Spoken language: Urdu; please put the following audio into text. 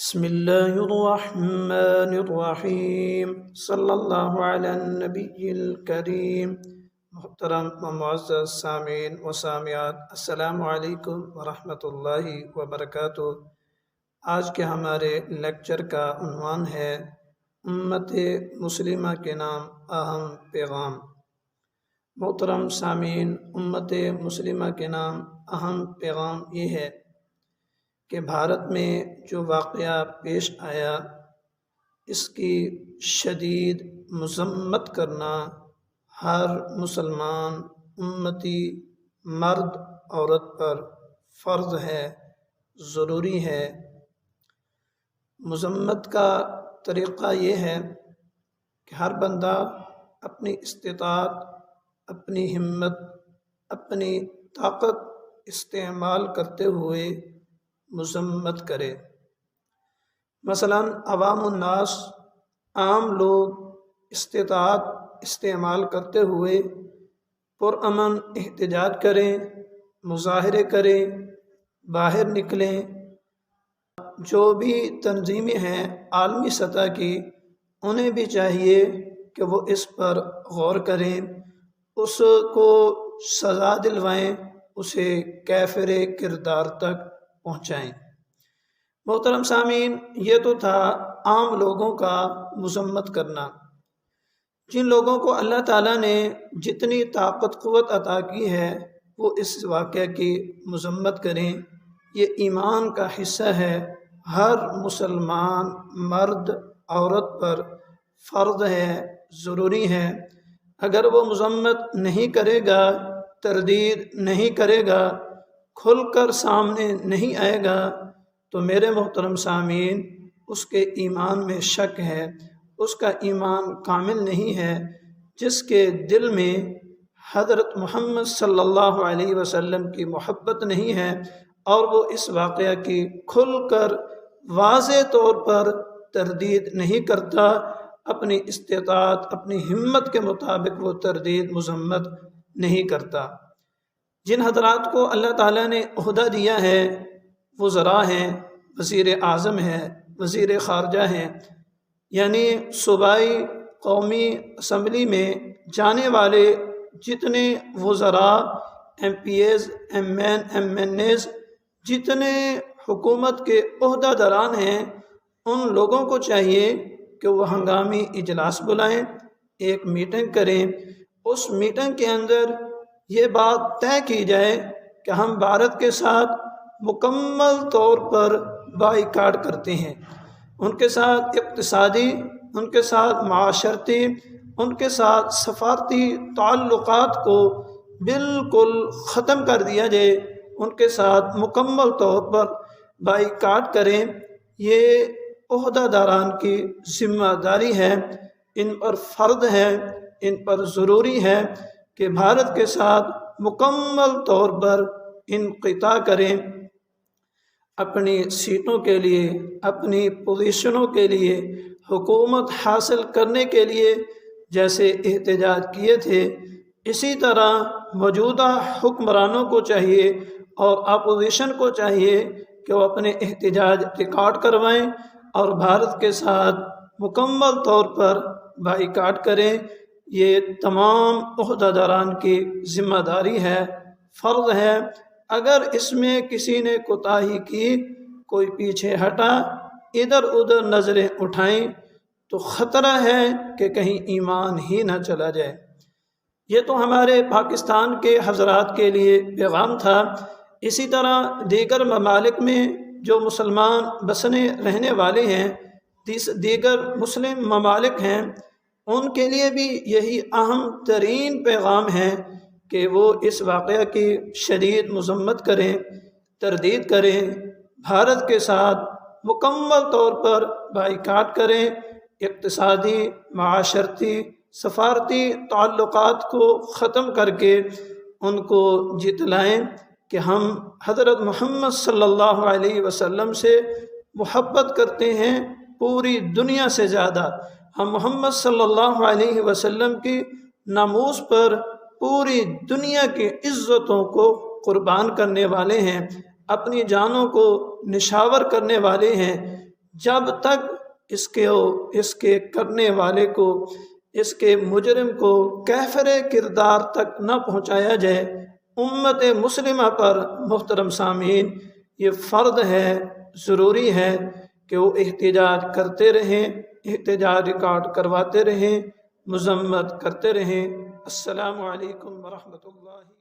بسم اللہ الرحمن الرحیم صلی اللہ علی النبی الکریم۔ محترم و معزز سامعین و سامعات، السلام علیکم ورحمۃ اللہ وبرکاتہ۔ آج کے ہمارے لیکچر کا عنوان ہے امت مسلمہ کے نام اہم پیغام۔ محترم سامعین، امت مسلمہ کے نام اہم پیغام یہ ہے کہ بھارت میں جو واقعہ پیش آیا اس کی شدید مذمت کرنا ہر مسلمان امتی مرد عورت پر فرض ہے، ضروری ہے۔ مذمت کا طریقہ یہ ہے کہ ہر بندہ اپنی استطاعت، اپنی ہمت، اپنی طاقت استعمال کرتے ہوئے مذمت کرے۔ مثلا عوام الناس، عام لوگ استطاعت استعمال کرتے ہوئے پرامن احتجاج کریں، مظاہرے کریں، باہر نکلیں۔ جو بھی تنظیمیں ہیں عالمی سطح کی، انہیں بھی چاہیے کہ وہ اس پر غور کریں، اس کو سزا دلوائیں، اسے کیفر کردار تک پہنچائیں۔ محترم سامعین، یہ تو تھا عام لوگوں کا مذمت کرنا۔ جن لوگوں کو اللہ تعالیٰ نے جتنی طاقت قوت عطا کی ہے وہ اس واقعہ کی مذمت کریں۔ یہ ایمان کا حصہ ہے، ہر مسلمان مرد عورت پر فرض ہے، ضروری ہے۔ اگر وہ مذمت نہیں کرے گا، تردید نہیں کرے گا، کھل کر سامنے نہیں آئے گا، تو میرے محترم سامعین، اس کے ایمان میں شک ہے، اس کا ایمان کامل نہیں ہے۔ جس کے دل میں حضرت محمد صلی اللہ علیہ وسلم کی محبت نہیں ہے اور وہ اس واقعہ کی کھل کر واضح طور پر تردید نہیں کرتا، اپنی استطاعت، اپنی ہمت کے مطابق وہ تردید مذمت نہیں کرتا۔ جن حضرات کو اللہ تعالیٰ نے عہدہ دیا ہے، وزراء ہیں، وزیر اعظم ہیں، وزیر خارجہ ہیں، یعنی صوبائی قومی اسمبلی میں جانے والے جتنے وزراء، MPs, MNAs, جتنے حکومت کے عہدہ داران ہیں، ان لوگوں کو چاہیے کہ وہ ہنگامی اجلاس بلائیں، ایک میٹنگ کریں۔ اس میٹنگ کے اندر یہ بات طے کی جائے کہ ہم بھارت کے ساتھ مکمل طور پر بائیکاٹ کرتے ہیں، ان کے ساتھ اقتصادی، ان کے ساتھ معاشرتی، ان کے ساتھ سفارتی تعلقات کو بالکل ختم کر دیا جائے، ان کے ساتھ مکمل طور پر بائیکاٹ کریں۔ یہ عہدہ داران کی ذمہ داری ہے، ان پر فرض ہے، ان پر ضروری ہے کہ بھارت کے ساتھ مکمل طور پر انقطاع کریں۔ اپنی سیٹوں کے لیے، اپنی پوزیشنوں کے لیے، حکومت حاصل کرنے کے لیے جیسے احتجاج کیے تھے، اسی طرح موجودہ حکمرانوں کو چاہیے اور اپوزیشن کو چاہیے کہ وہ اپنے احتجاج ریکارڈ کروائیں اور بھارت کے ساتھ مکمل طور پر بائیکاٹ کریں۔ یہ تمام عہدہ داران کی ذمہ داری ہے، فرض ہے۔ اگر اس میں کسی نے کوتاہی کی، کوئی پیچھے ہٹا، ادھر ادھر نظریں اٹھائیں، تو خطرہ ہے کہ کہیں ایمان ہی نہ چلا جائے۔ یہ تو ہمارے پاکستان کے حضرات کے لیے پیغام تھا۔ اسی طرح دیگر ممالک میں جو مسلمان بسنے رہنے والے ہیں، دیگر مسلم ممالک ہیں، ان کے لیے بھی یہی اہم ترین پیغام ہے کہ وہ اس واقعہ کی شدید مذمت کریں، تردید کریں، بھارت کے ساتھ مکمل طور پر بائیکاٹ کریں، اقتصادی، معاشرتی، سفارتی تعلقات کو ختم کر کے ان کو جتلائیں کہ ہم حضرت محمد صلی اللہ علیہ وسلم سے محبت کرتے ہیں پوری دنیا سے زیادہ۔ ہم محمد صلی اللہ علیہ وسلم کی ناموس پر پوری دنیا کی عزتوں کو قربان کرنے والے ہیں، اپنی جانوں کو نشاور کرنے والے ہیں۔ جب تک اس کے کرنے والے کو، اس کے مجرم کو کافر کردار تک نہ پہنچایا جائے، امت مسلمہ پر محترم سامعین یہ فرض ہے، ضروری ہے کہ وہ احتجاج کرتے رہیں، احتجاج ریکارڈ کرواتے رہیں، مذمت کرتے رہیں۔ السلام علیکم ورحمۃ اللہ۔